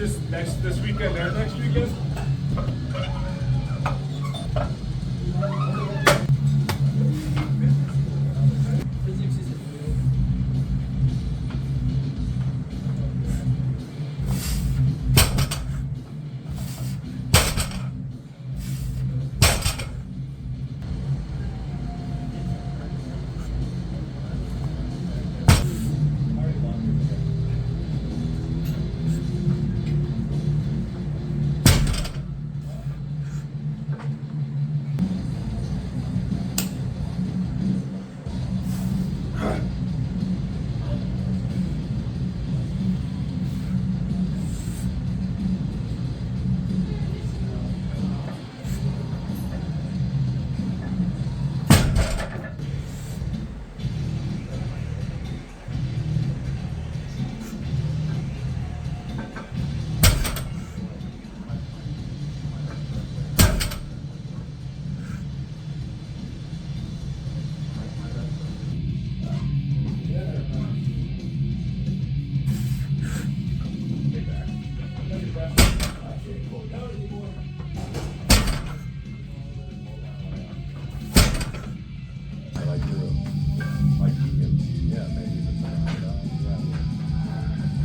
Just this weekend or next weekend?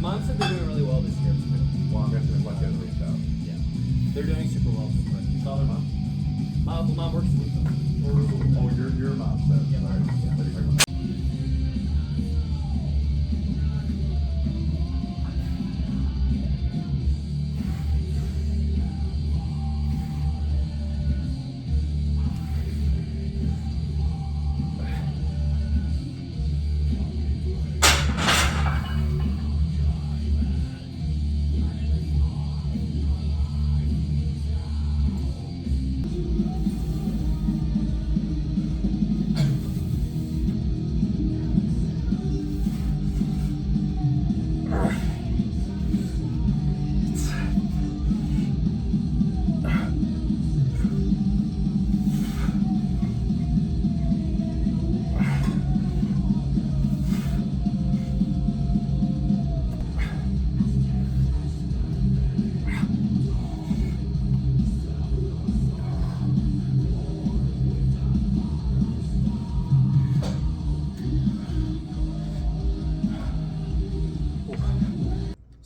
Mom said they're doing really well this year. Well, I'm guessing it's like getting reached out. Yeah. They're doing super well so far. You saw their mom? Mom works with them. Oh, your mom said. Yeah. All right. Yeah. What are you talking about?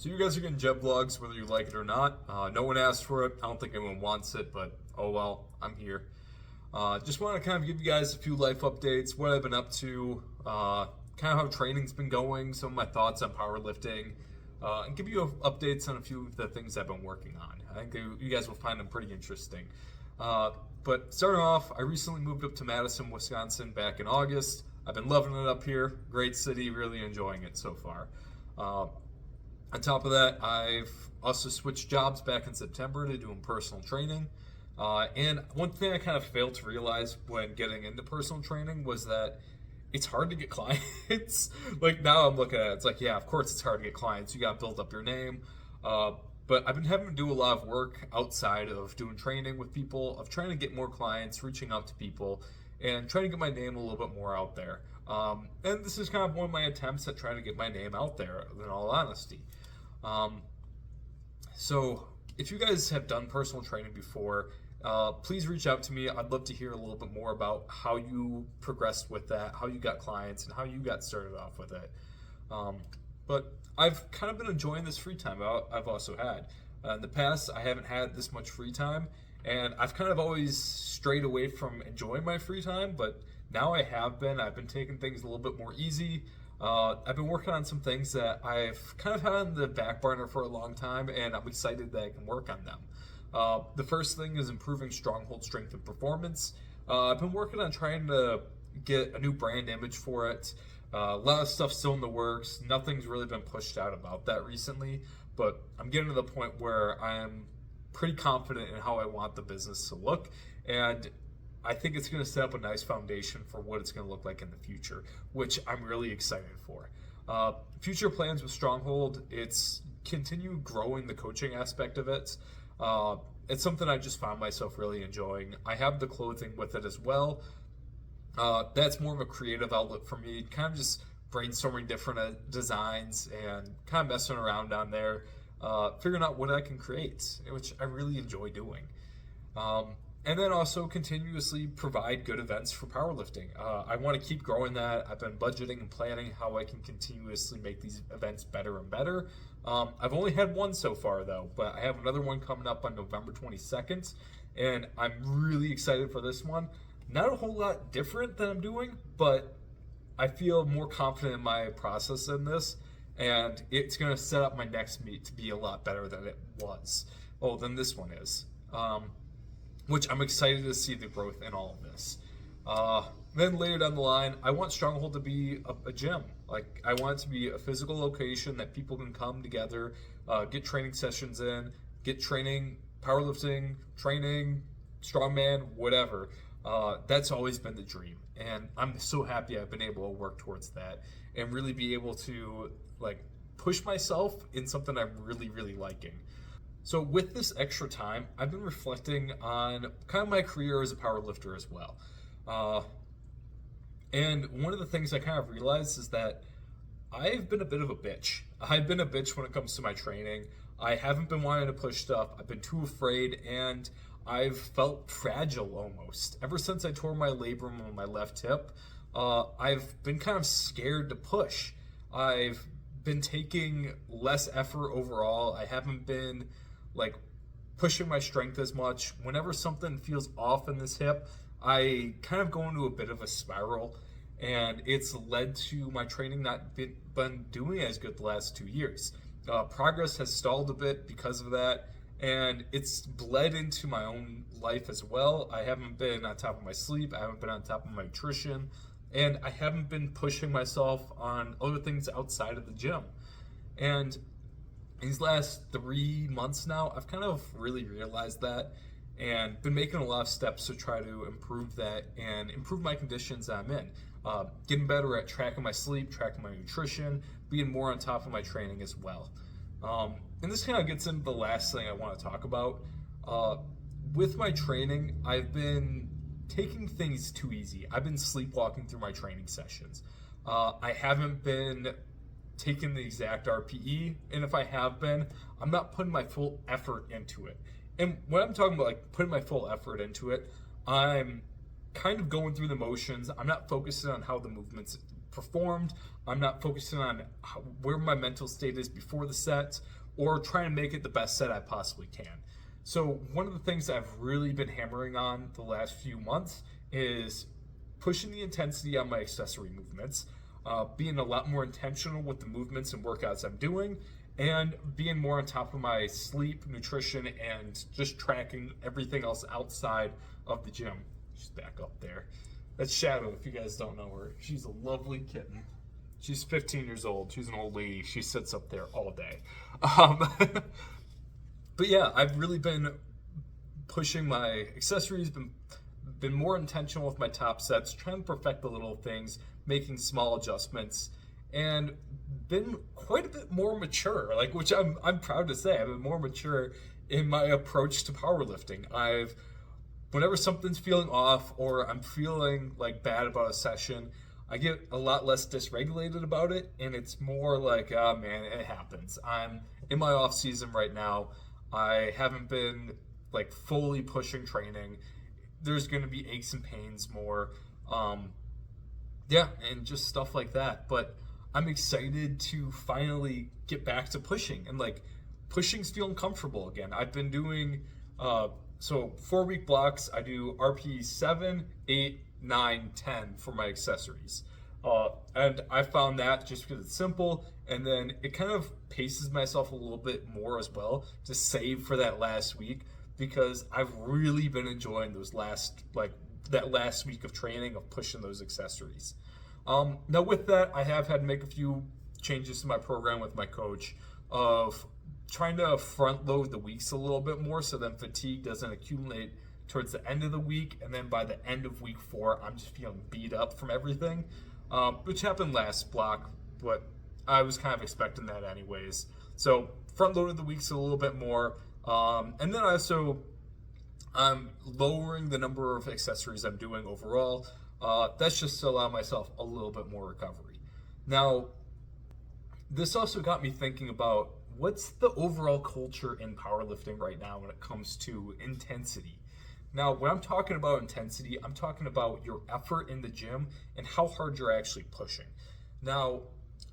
So you guys are getting jet vlogs whether you like it or not. No one asked for it. I don't think anyone wants it, but oh well, I'm here. Just want to kind of give you guys a few life updates, what I've been up to, kind of how training's been going, some of my thoughts on powerlifting, and give you updates on a few of the things I've been working on. I think you guys will find them pretty interesting. But starting off, I recently moved up to Madison, Wisconsin back in August. I've been loving it up here. Great city, really enjoying it so far. On top of that, I've also switched jobs back in September to doing personal training. And one thing I kind of failed to realize when getting into personal training was that it's hard to get clients. Like now I'm looking at it, it's like, yeah, of course it's hard to get clients. You got to build up your name. But I've been having to do a lot of work outside of doing training with people, of trying to get more clients, reaching out to people, and trying to get my name a little bit more out there. And this is kind of one of my attempts at trying to get my name out there, in all honesty. So if you guys have done personal training before, please reach out to me. I'd love to hear a little bit more about how you progressed with that, how you got clients, and how you got started off with it. But I've kind of been enjoying this free time I've also had. In the past, I haven't had this much free time, and I've kind of always strayed away from enjoying my free time, but now I have been. I've been taking things a little bit more easy. I've been working on some things that I've kind of had on the back burner for a long time, and I'm excited that I can work on them. The first thing is improving stronghold strength and performance. I've been working on trying to get a new brand image for it. A lot of stuff still in the works. Nothing's really been pushed out about that recently, but I'm getting to the point where I'm pretty confident in how I want the business to look, and I think it's going to set up a nice foundation for what it's going to look like in the future, which I'm really excited for. Future plans with Stronghold, it's continue growing the coaching aspect of it. It's something I just found myself really enjoying. I have the clothing with it as well. That's more of a creative outlet for me, kind of just brainstorming different designs and kind of messing around on there. figuring out what I can create, which I really enjoy doing. And then also continuously provide good events for powerlifting. I want to keep growing that. I've been budgeting and planning how I can continuously make these events better and better. I've only had one so far though, but I have another one coming up on November 22nd, and I'm really excited for this one. Not a whole lot different than I'm doing, but I feel more confident in my process in this, and it's going to set up my next meet to be a lot better than it was. Oh, than this one is. Which I'm excited to see the growth in all of this. Then later down the line, I want Stronghold to be a gym. Like, I want it to be a physical location that people can come together, get training sessions in, get training, powerlifting, training, strongman, whatever. That's always been the dream. And I'm so happy I've been able to work towards that and really be able to like push myself in something I'm really, really liking. So with this extra time, I've been reflecting on kind of my career as a powerlifter as well. And one of the things I kind of realized is that I've been a bit of a bitch. I've been a bitch when it comes to my training. I haven't been wanting to push stuff. I've been too afraid, and I've felt fragile almost. Ever since I tore my labrum on my left hip, I've been kind of scared to push. I've been taking less effort overall. I haven't been like pushing my strength as much. Whenever something feels off in this hip, I kind of go into a bit of a spiral, and it's led to my training not been doing as good the last 2 years. Progress has stalled a bit because of that, and it's bled into my own life as well. I haven't been on top of my sleep, I haven't been on top of my nutrition, and I haven't been pushing myself on other things outside of the gym. And these last 3 months now, I've kind of really realized that and been making a lot of steps to try to improve that and improve my conditions that I'm in. Getting better at tracking my sleep, tracking my nutrition, being more on top of my training as well. And this kind of gets into the last thing I want to talk about. With my training, I've been taking things too easy. I've been sleepwalking through my training sessions. I haven't been taking the exact RPE, and if I have been, I'm not putting my full effort into it. And when I'm talking about like putting my full effort into it, I'm kind of going through the motions. I'm not focusing on how the movements performed. I'm not focusing on where my mental state is before the set, or trying to make it the best set I possibly can. So one of the things I've really been hammering on the last few months is pushing the intensity on my accessory movements, being a lot more intentional with the movements and workouts I'm doing, and being more on top of my sleep, nutrition, and just tracking everything else outside of the gym. She's back up there. That's Shadow, if you guys don't know her. She's a lovely kitten. She's 15 years old. She's an old lady. She sits up there all day. But yeah, I've really been pushing my accessories, been more intentional with my top sets, trying to perfect the little things, making small adjustments, and been quite a bit more mature, like, which I'm proud to say. I've been more mature in my approach to powerlifting. Whenever something's feeling off or I'm feeling like bad about a session, I get a lot less dysregulated about it, and it's more like, oh man, it happens. I'm in my off season right now. I haven't been like fully pushing training. There's going to be aches and pains more. And just stuff like that. But I'm excited to finally get back to pushing, and like pushing's feeling comfortable again. I've been doing, 4-week blocks. I do RP 7, 8, 9, 10 for my accessories. And I found that just because it's simple, and then it kind of paces myself a little bit more as well to save for that last week, because I've really been enjoying that last week of training, of pushing those accessories. Now with that, I have had to make a few changes to my program with my coach of trying to front load the weeks a little bit more, so then fatigue doesn't accumulate towards the end of the week, and then by the end of week 4, I'm just feeling beat up from everything, which happened last block, but I was kind of expecting that anyways. So front loaded the weeks a little bit more, and then I'm lowering the number of accessories I'm doing overall. That's just to allow myself a little bit more recovery. Now, this also got me thinking about what's the overall culture in powerlifting right now when it comes to intensity? Now, when I'm talking about intensity, I'm talking about your effort in the gym and how hard you're actually pushing. Now,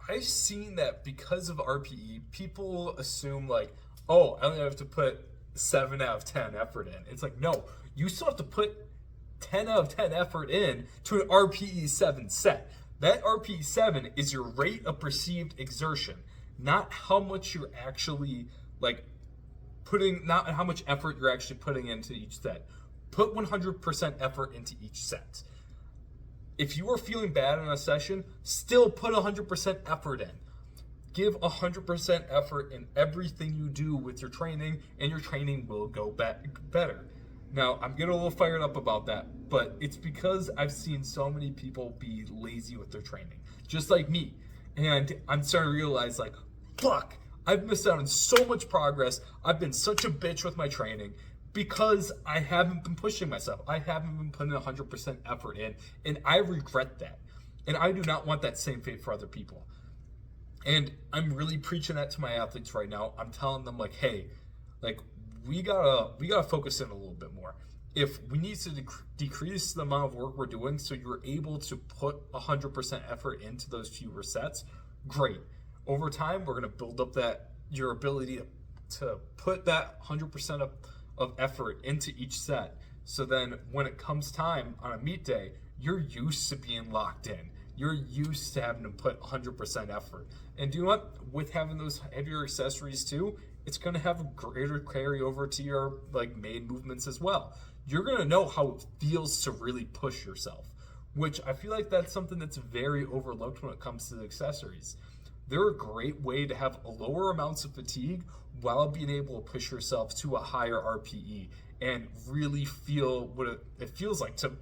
I've seen that because of RPE, people assume like, oh, I only have to put 7 out of 10 effort in. It's like, no, you still have to put 10 out of 10 effort in to an RPE 7 set. That RPE 7 is your rate of perceived exertion, not how much you're actually not how much effort you're actually putting into each set. Put 100% effort into each set. If you are feeling bad in a session, still put 100% effort in. Give 100% effort in everything you do with your training, and your training will go better. Now, I'm getting a little fired up about that, but it's because I've seen so many people be lazy with their training, just like me. And I'm starting to realize, like, fuck, I've missed out on so much progress. I've been such a bitch with my training because I haven't been pushing myself. I haven't been putting 100% effort in, and I regret that. And I do not want that same fate for other people. And I'm really preaching that to my athletes right now. I'm telling them, like, hey, like, we gotta focus in a little bit more. If we need to decrease the amount of work we're doing so you're able to put 100% effort into those fewer sets, great. Over time, we're gonna build up your ability to put that 100% of effort into each set. So then when it comes time on a meet day, you're used to being locked in. You're used to having to put 100% effort. And do you know what? With having those heavier accessories too, it's going to have a greater carryover to your main movements as well. You're going to know how it feels to really push yourself, which I feel like that's something that's very overlooked when it comes to the accessories. They're a great way to have lower amounts of fatigue while being able to push yourself to a higher RPE and really feel what it feels like to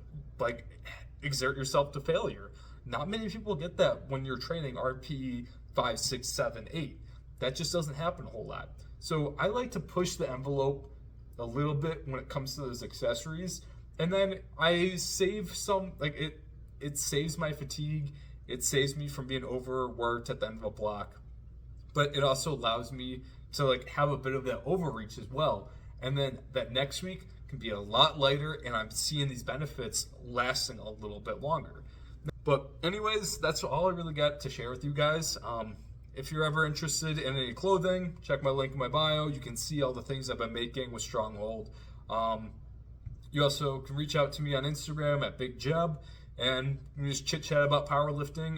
exert yourself to failure. Not many people get that when you're training RPE 5, 6, 7, 8. That just doesn't happen a whole lot. So I like to push the envelope a little bit when it comes to those accessories. And then I save some, it saves my fatigue. It saves me from being overworked at the end of a block. But it also allows me to have a bit of that overreach as well. And then that next week can be a lot lighter, and I'm seeing these benefits lasting a little bit longer. But anyways, that's all I really got to share with you guys. If you're ever interested in any clothing, check my link in my bio. You can see all the things I've been making with Stronghold. You also can reach out to me on Instagram at Big Jeb, and we just chit chat about powerlifting.